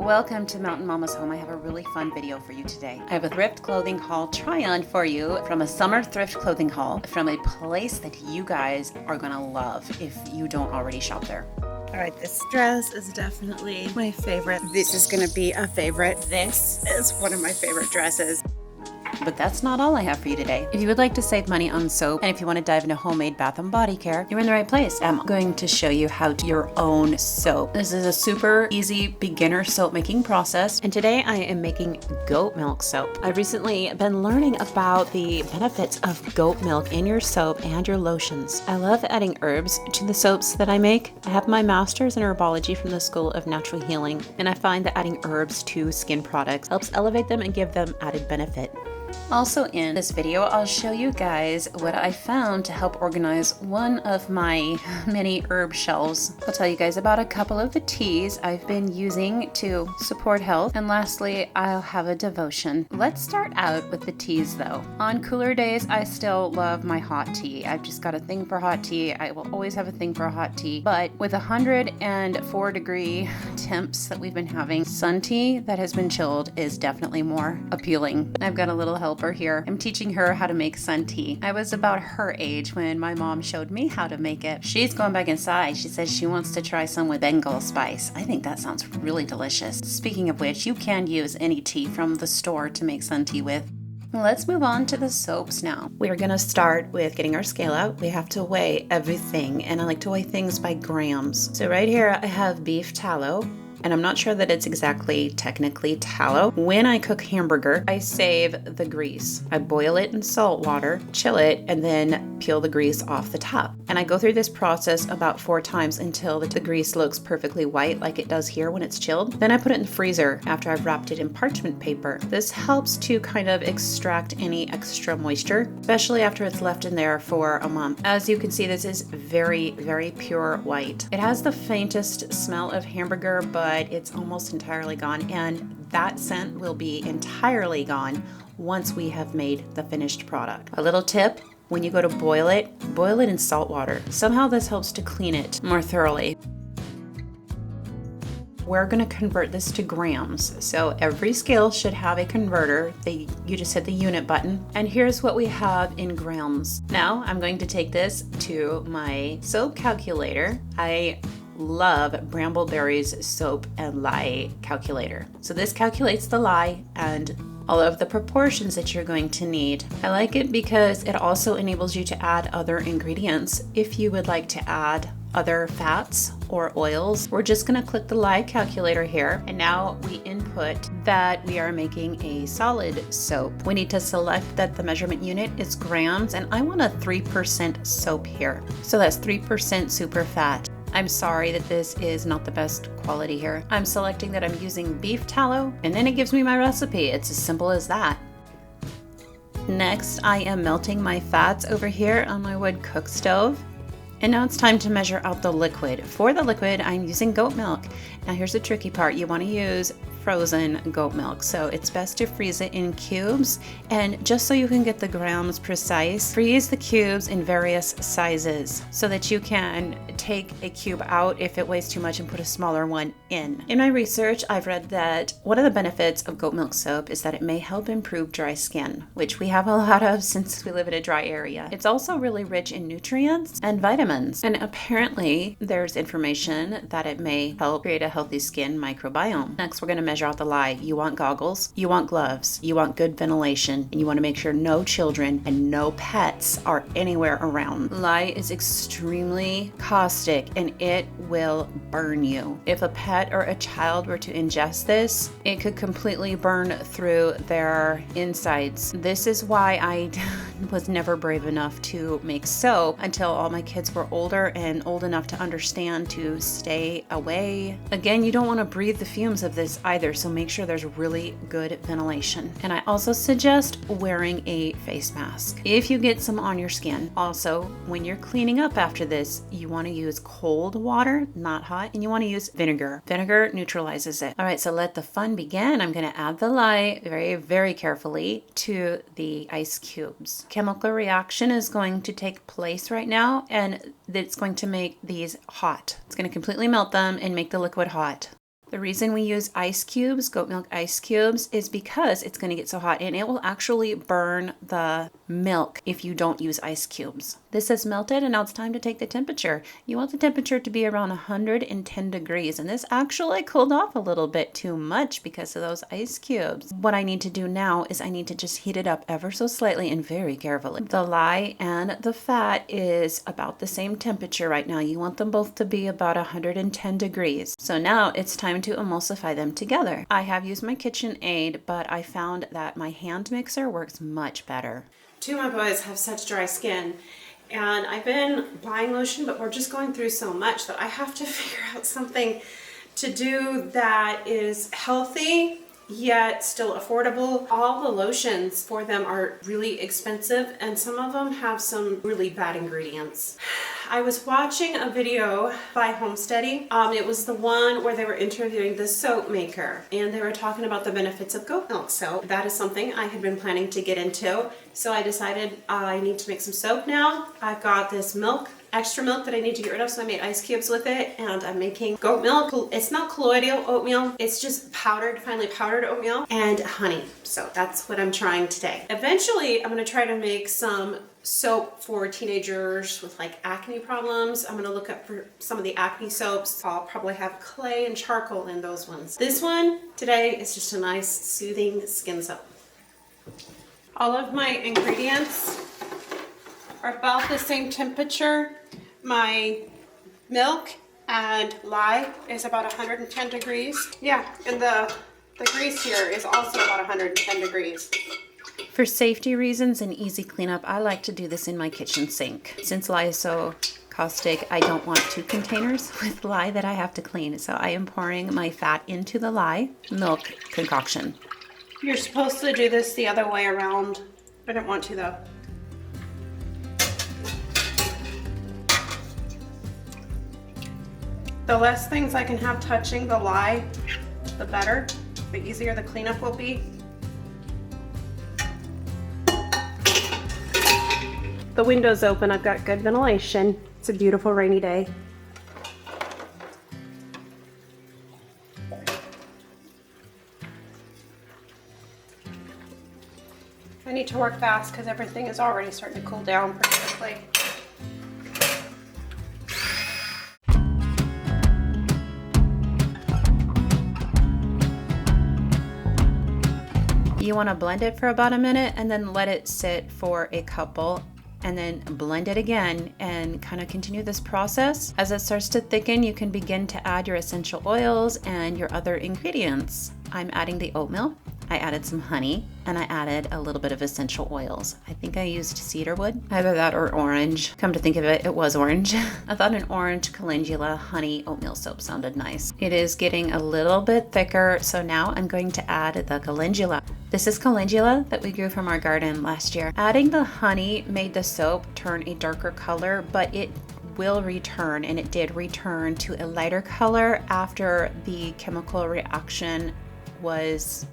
Welcome to Mountain Mama's Home. I have a really fun video for you today. I have a thrift clothing haul try-on for you from a summer thrift clothing haul from a place that you guys are gonna love if you don't already shop there. All right, this dress is definitely my favorite. This is gonna be a favorite. This is one of my favorite dresses. But that's not all I have for you today. If you would like to save money on soap, and if you want to dive into homemade bath and body care, you're in the right place. I'm going to show you how to your own soap. This is a super easy beginner soap making process. And today I am making goat milk soap. I've recently been learning about the benefits of goat milk in your soap and your lotions. I love adding herbs to the soaps that I make. I have my master's in herbology from the School of Natural Healing, and I find that adding herbs to skin products helps elevate them and give them added benefit. Also in this video, I'll show you guys what I found to help organize one of my many herb shelves. I'll tell you guys about a couple of the teas I've been using to support health. And lastly, I'll have a devotion. Let's start out with the teas though. On cooler days, I still love my hot tea. I've just got a thing for hot tea. I will always have a thing for a hot tea. But with 104-degree temps that we've been having, sun tea that has been chilled is definitely more appealing. I've got a little helper here. I'm teaching her how to make sun tea. I was about her age when my mom showed me how to make it. She's going back inside. She says she wants to try some with Bengal spice. I think that sounds really delicious. Speaking of which, you can use any tea from the store to make sun tea with. Let's move on to the soaps now. We're going to start with getting our scale out. We have to weigh everything, and I like to weigh things by grams. So right here I have beef tallow. And I'm not sure that it's exactly technically tallow. When I cook hamburger, I save the grease. I boil it in salt water, chill it, and then peel the grease off the top. And I go through this process about 4 times until the grease looks perfectly white like it does here when it's chilled. Then I put it in the freezer after I've wrapped it in parchment paper. This helps to kind of extract any extra moisture, especially after it's left in there for a month. As you can see, this is very, very pure white. It has the faintest smell of hamburger, but it's almost entirely gone, and that scent will be entirely gone once we have made the finished product. A little tip: when you go to boil it in salt water. Somehow this helps to clean it more thoroughly. We're going to convert this to grams. So every scale should have a converter. You just hit the unit button, and here's what we have in grams. Now I'm going to take this to my soap calculator. I love Brambleberry's soap and lye calculator. So this calculates the lye and all of the proportions that you're going to need. I like it because it also enables you to add other ingredients if you would like to add other fats or oils. We're just going to click the lye calculator here, and now we input that we are making a solid soap. We need to select that the measurement unit is grams, and I want a 3% soap here. So that's 3% super fat. I'm sorry that this is not the best quality here. I'm selecting that I'm using beef tallow, and then it gives me my recipe. It's as simple as that. Next, I am melting my fats over here on my wood cook stove. And now it's time to measure out the liquid. For the liquid, I'm using goat milk. Now here's the tricky part. You want to use frozen goat milk. So it's best to freeze it in cubes. And just so you can get the grams precise, freeze the cubes in various sizes so that you can take a cube out if it weighs too much and put a smaller one in. In my research, I've read that one of the benefits of goat milk soap is that it may help improve dry skin, which we have a lot of since we live in a dry area. It's also really rich in nutrients and vitamins. And apparently there's information that it may help create a healthy skin microbiome. Next, we're going to measure out the lye. You want goggles, you want gloves, you want good ventilation, and you want to make sure no children and no pets are anywhere around. Lye is extremely caustic and it will burn you. If a pet or a child were to ingest this, it could completely burn through their insides. This is why I was never brave enough to make soap until all my kids were older and old enough to understand to stay away. Again, you don't want to breathe the fumes of this either, so make sure there's really good ventilation. And I also suggest wearing a face mask if you get some on your skin. Also, when you're cleaning up after this, you want to use cold water, not hot, and you want to use vinegar. Vinegar neutralizes it. All right, so let the fun begin. I'm going to add the lye very, very carefully to the ice cubes. Chemical reaction is going to take place right now, and it's going to make these hot. It's going to completely melt them and make the liquid hot. The reason we use ice cubes, goat milk ice cubes, is because it's going to get so hot and it will actually burn the milk if you don't use ice cubes. This has melted and now it's time to take the temperature. You want the temperature to be around 110 degrees, and this actually cooled off a little bit too much because of those ice cubes. What I need to do now is I need to just heat it up ever so slightly and very carefully. The lye and the fat is about the same temperature right now. You want them both to be about 110 degrees. So now it's time to emulsify them together. I have used my KitchenAid, but I found that my hand mixer works much better. Two of my boys have such dry skin, and I've been buying lotion, but we're just going through so much that I have to figure out something to do that is healthy yet still affordable. All the lotions for them are really expensive, and some of them have some really bad ingredients. I was watching a video by Homesteading. It was the one where they were interviewing the soap maker, and they were talking about the benefits of goat milk soap. That is something I had been planning to get into, so I decided I need to make some soap now. I've got this milk, extra milk that I need to get rid of, so I made ice cubes with it, and I'm making goat milk. It's not colloidal oatmeal, it's just powdered, finely powdered oatmeal, and honey. So that's what I'm trying today. Eventually, I'm gonna try to make some soap for teenagers with like acne problems. I'm gonna look up for some of the acne soaps. I'll probably have clay and charcoal in those ones. This one today is just a nice soothing skin soap. All of my ingredients are about the same temperature. My milk and lye is about 110 degrees. Yeah, and the grease here is also about 110 degrees. For safety reasons and easy cleanup, I like to do this in my kitchen sink. Since lye is so caustic, I don't want 2 containers with lye that I have to clean. So I am pouring my fat into the lye milk concoction. You're supposed to do this the other way around. I don't want to though. The less things I can have touching the lye, the better. The easier the cleanup will be. The window's open, I've got good ventilation. It's a beautiful rainy day. I need to work fast because everything is already starting to cool down pretty quickly. You want to blend it for about a minute and then let it sit for a couple, and then blend it again and kind of continue this process. As it starts to thicken, you can begin to add your essential oils and your other ingredients. I'm adding the oatmeal, I added some honey, and I added a little bit of essential oils. I think I used cedarwood, either that or orange. Come to think of it, it was orange. I thought an orange calendula honey oatmeal soap sounded nice. It is getting a little bit thicker, so now I'm going to add the calendula. This is calendula that we grew from our garden last year. Adding the honey made the soap turn a darker color, but it will return, and it did return to a lighter color after the chemical reaction was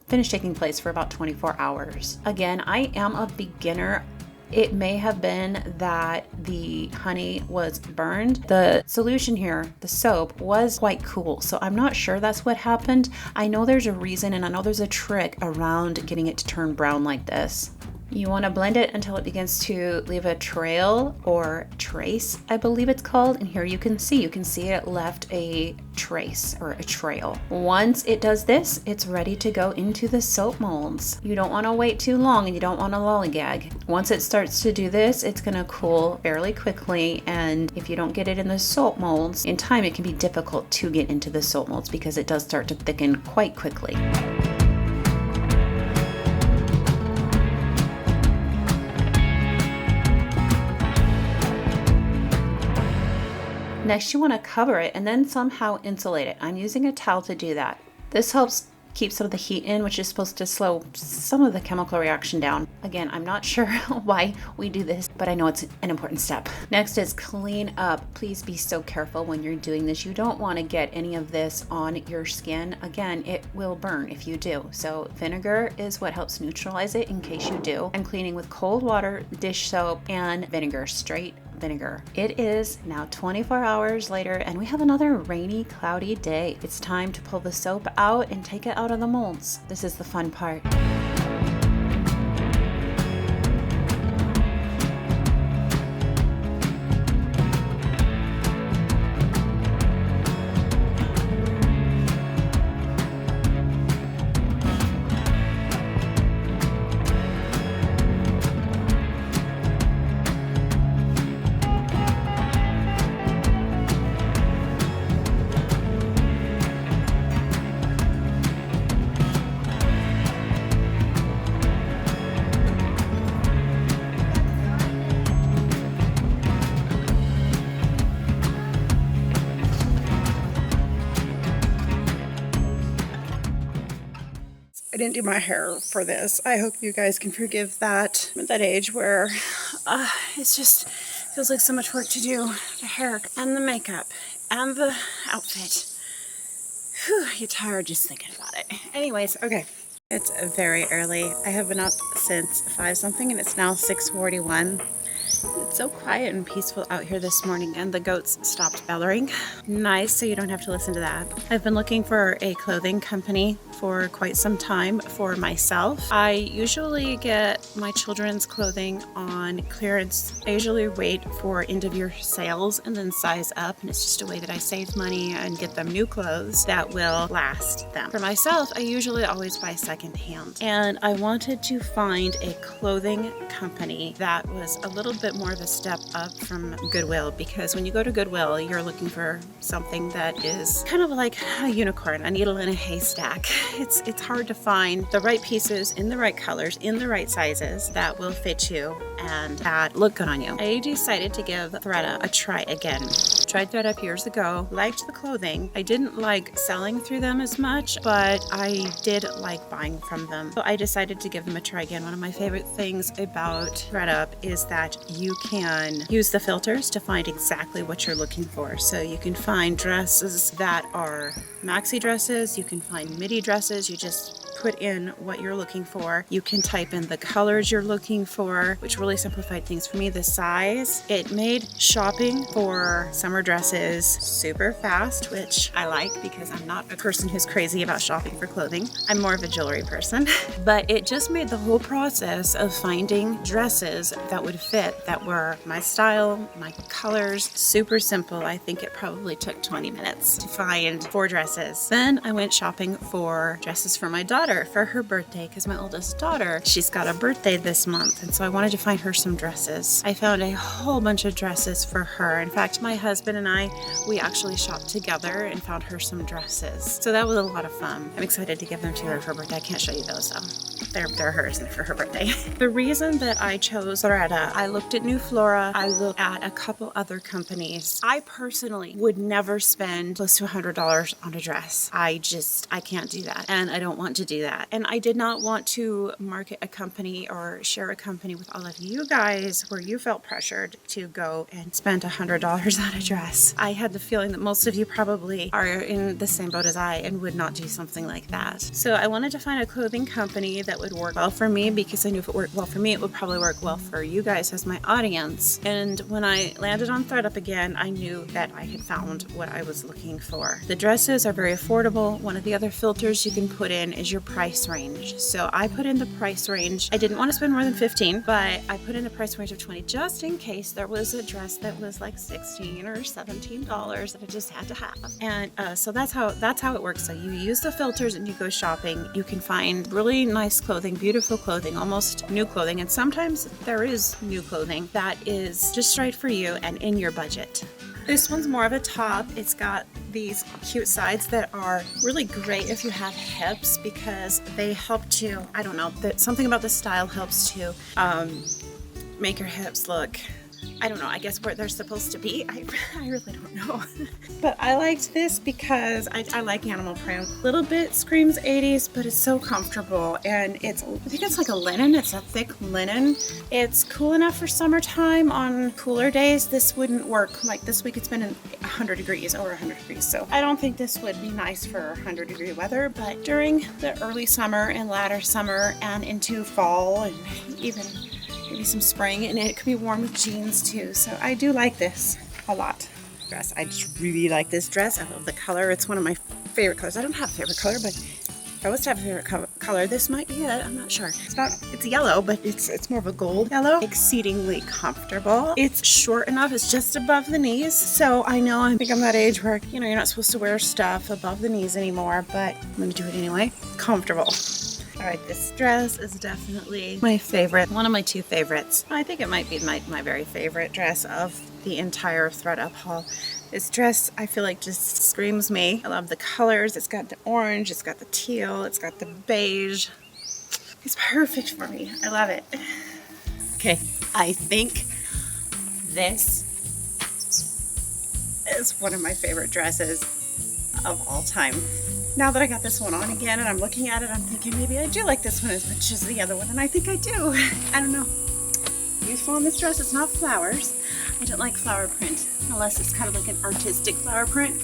finished taking place for about 24 hours. Again, I am a beginner. It may have been that the honey was burned. The solution here, the soap, was quite cool, so I'm not sure that's what happened. I know there's a reason, and I know there's a trick around getting it to turn brown like this. You want to blend it until it begins to leave a trail or trace, I believe it's called. And here you can see it left a trace or a trail. Once it does this, it's ready to go into the soap molds. You don't want to wait too long, and you don't want to lollygag. Once it starts to do this, it's going to cool fairly quickly. And if you don't get it in the soap molds in time, it can be difficult to get into the soap molds because it does start to thicken quite quickly. Next, you want to cover it and then somehow insulate it. I'm using a towel to do that. This helps keep some of the heat in, which is supposed to slow some of the chemical reaction down. Again, I'm not sure why we do this, but I know it's an important step. Next is clean up. Please be so careful when you're doing this. You don't want to get any of this on your skin. Again, it will burn if you do. So vinegar is what helps neutralize it in case you do. I'm cleaning with cold water, dish soap, and vinegar, straight vinegar. It is now 24 hours later and we have another rainy, cloudy day. It's time to pull the soap out and take it out of the molds. This is the fun part. I didn't do my hair for this. I hope you guys can forgive that. I'm at that age where it's just feels like so much work to do. The hair and the makeup and the outfit. Whew, you're tired just thinking about it. Anyways, okay. It's very early. I have been up since 5 something and it's now 6:41. It's so quiet and peaceful out here this morning and the goats stopped bellowing. Nice, so you don't have to listen to that. I've been looking for a clothing company for quite some time for myself. I usually get my children's clothing on clearance. I usually wait for end of year sales and then size up, and it's just a way that I save money and get them new clothes that will last them. For myself, I usually always buy secondhand, and I wanted to find a clothing company that was a little bit more of a step up from Goodwill, because when you go to Goodwill, you're looking for something that is kind of like a unicorn, a needle in a haystack. It's hard to find the right pieces in the right colors, in the right sizes that will fit you and that look good on you. I decided to give ThredUp a try again. Tried ThredUp years ago, liked the clothing. I didn't like selling through them as much, but I did like buying from them. So I decided to give them a try again. One of my favorite things about ThredUp is that you can use the filters to find exactly what you're looking for. So you can find dresses that are maxi dresses, you can find midi dresses, you just put in what you're looking for. You can type in the colors you're looking for, which really simplified things for me. The size, it made shopping for summer dresses super fast, which I like because I'm not a person who's crazy about shopping for clothing. I'm more of a jewelry person, but it just made the whole process of finding dresses that would fit, that were my style, my colors, super simple. I think it probably took 20 minutes to find 4 dresses. Then I went shopping for dresses for my daughter for her birthday, because my oldest daughter, she's got a birthday this month, and so I wanted to find her some dresses. I found a whole bunch of dresses for her. In fact, my husband and I, we actually shopped together and found her some dresses. So that was a lot of fun. I'm excited to give them to her for her birthday. I can't show you those though. They're hers and for her birthday. The reason that I chose ThredUp, I looked at New Flora, I looked at a couple other companies. I personally would never spend close to $100 on a dress. I can't do that, and I don't want to do that. And I did not want to market a company or share a company with all of you guys where you felt pressured to go and spend $100 on a dress. I had the feeling that most of you probably are in the same boat as I and would not do something like that. So I wanted to find a clothing company that would work well for me, because I knew if it worked well for me, it would probably work well for you guys as my audience. And when I landed on ThredUp again, I knew that I had found what I was looking for. The dresses are very affordable. One of the other filters you can put in is your price range. So I put in the price range. I didn't want to spend more than 15, but I put in a price range of 20 just in case there was a dress that was like $16 or $17 that I just had to have. And so that's how it works. So you use the filters and you go shopping. You can find really nice clothing, beautiful clothing, almost new clothing. And sometimes there is new clothing that is just right for you and in your budget. This one's more of a top. It's got these cute sides that are really great if you have hips, because they help to, I don't know, something about the style helps to make your hips look, I don't know, I guess where they're supposed to be. I really don't know. But I liked this because I like animal print. A little bit screams 80s, but it's so comfortable. And I think it's like a linen. It's a thick linen. It's cool enough for summertime. On cooler days, this wouldn't work. Like this week, it's been 100 degrees, over 100 degrees. So I don't think this would be nice for 100 degree weather. But during the early summer and latter summer and into fall and even maybe some spring, and it could be worn with jeans too. So I do like this a lot. Dress. I just really like this dress. I love the color. It's one of my favorite colors. I don't have a favorite color, but if I was to have a favorite color, this might be it. I'm not sure. It's yellow, but it's more of a gold yellow. Exceedingly comfortable. It's short enough. It's just above the knees. So I think I'm that age where, you're not supposed to wear stuff above the knees anymore, but I'm going to do it anyway. Comfortable. All right, this dress is definitely my favorite. One of my two favorites. I think it might be my very favorite dress of the entire ThredUp haul. This dress, I feel like, just screams me. I love the colors. It's got the orange, it's got the teal, it's got the beige. It's perfect for me. I love it. Okay, I think this is one of my favorite dresses of all time. Now that I got this one on again and I'm looking at it, I'm thinking maybe I do like this one as much as the other one, and I think I do. I don't know. Beautiful on this dress. It's not flowers. I don't like flower print unless it's kind of like an artistic flower print.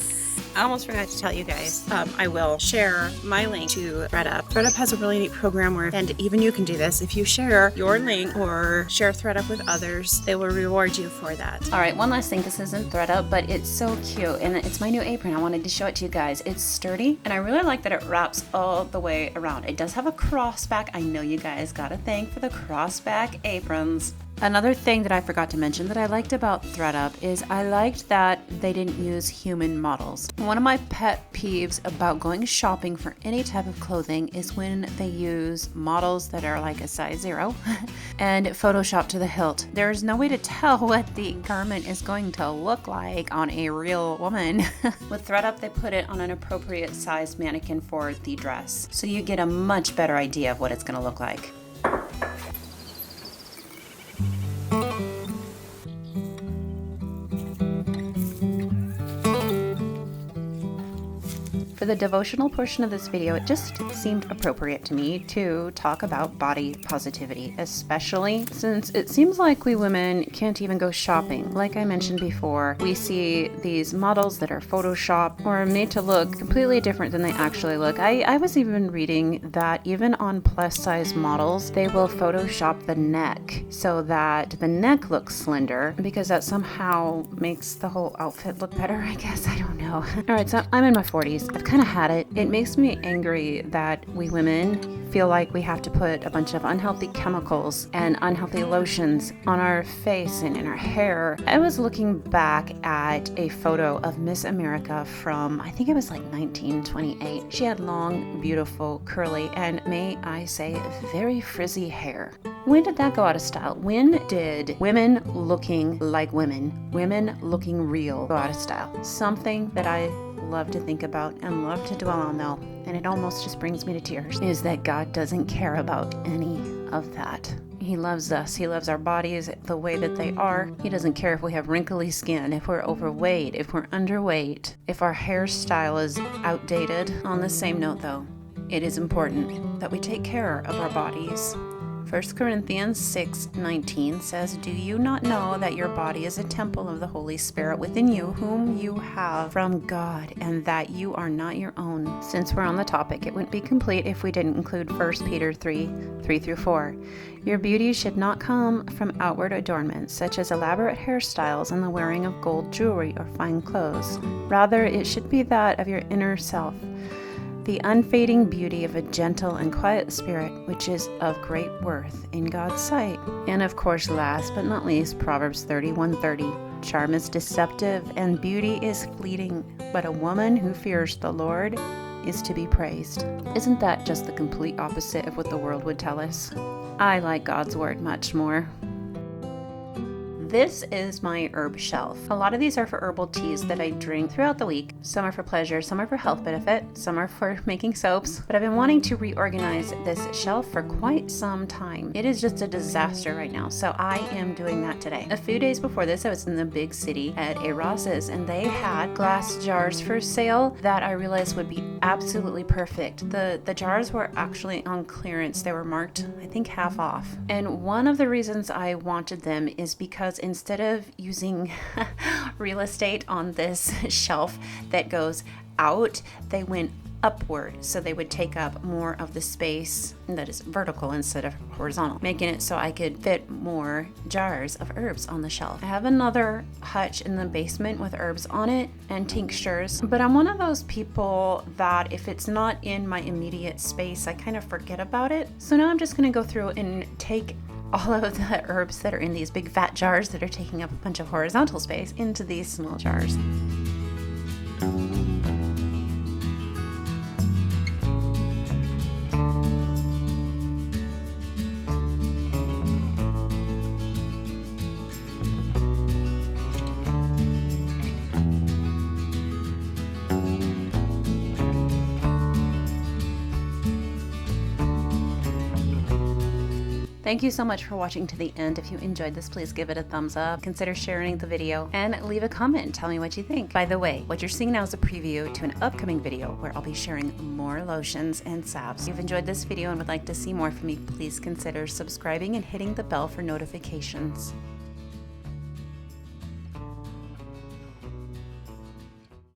I almost forgot to tell you guys, I will share my link to ThredUp. ThredUp has a really neat program and even you can do this. If you share your link or share ThredUp with others, they will reward you for that. All right, one last thing. This isn't ThredUp, but it's so cute, and it's my new apron. I wanted to show it to you guys. It's sturdy, and I really like that it wraps all the way around. It does have a cross back. I know you guys got a thing for the cross back aprons. Another thing that I forgot to mention that I liked about ThredUp is I liked that they didn't use human models. One of my pet peeves about going shopping for any type of clothing is when they use models that are like a size 0 and Photoshop to the hilt. There's no way to tell what the garment is going to look like on a real woman. With ThredUp, they put it on an appropriate size mannequin for the dress, so you get a much better idea of what it's going to look like. For the devotional portion of this video, it just seemed appropriate to me to talk about body positivity, especially since it seems like we women can't even go shopping. Like I mentioned before, we see these models that are photoshopped or made to look completely different than they actually look. I was even reading that even on plus size models, they will photoshop the neck so that the neck looks slender because that somehow makes the whole outfit look better, I guess. I don't know. All right, so I'm in my 40s. I've kind of had it. It makes me angry that we women feel like we have to put a bunch of unhealthy chemicals and unhealthy lotions on our face and in our hair. I was looking back at a photo of Miss America from, I think it was like 1928. She had long, beautiful, curly, and may I say, very frizzy hair. When did that go out of style? When did women looking like women looking real go out of style? Something that I love to think about and love to dwell on, though, and it almost just brings me to tears, is that God doesn't care about any of that. He loves us. He loves our bodies the way that they are. He doesn't care if we have wrinkly skin, if we're overweight, if we're underweight, if our hairstyle is outdated. On the same note, though, it is important that we take care of our bodies. 1 Corinthians 6:19 says, "Do you not know that your body is a temple of the Holy Spirit within you, whom you have from God, and that you are not your own?" Since we're on the topic, it wouldn't be complete if we didn't include 1 Peter 3:3-4. Your beauty should not come from outward adornments, such as elaborate hairstyles and the wearing of gold jewelry or fine clothes. Rather, it should be that of your inner self, the unfading beauty of a gentle and quiet spirit, which is of great worth in God's sight. And of course, last but not least, Proverbs 31:30. Charm is deceptive and beauty is fleeting, but a woman who fears the Lord is to be praised. Isn't that just the complete opposite of what the world would tell us? I like God's word much more. This is my herb shelf. A lot of these are for herbal teas that I drink throughout the week. Some are for pleasure, some are for health benefit, some are for making soaps. But I've been wanting to reorganize this shelf for quite some time. It is just a disaster right now, so I am doing that today. A few days before this, I was in the big city at a Ross's, and they had glass jars for sale that I realized would be absolutely perfect. The jars were actually on clearance. They were marked, I think, half off. And one of the reasons I wanted them is because instead of using real estate on this shelf that goes out, they went upward, so they would take up more of the space that is vertical instead of horizontal, making it so I could fit more jars of herbs on the shelf. I have another hutch in the basement with herbs on it and tinctures, but I'm one of those people that if it's not in my immediate space, I kind of forget about it. So now I'm just going to go through and take all of the herbs that are in these big fat jars that are taking up a bunch of horizontal space into these small jars. Thank you so much for watching to the end. If you enjoyed this, please give it a thumbs up. Consider sharing the video and leave a comment. Tell me what you think. By the way, what you're seeing now is a preview to an upcoming video where I'll be sharing more lotions and salves. If you've enjoyed this video and would like to see more from me, please consider subscribing and hitting the bell for notifications.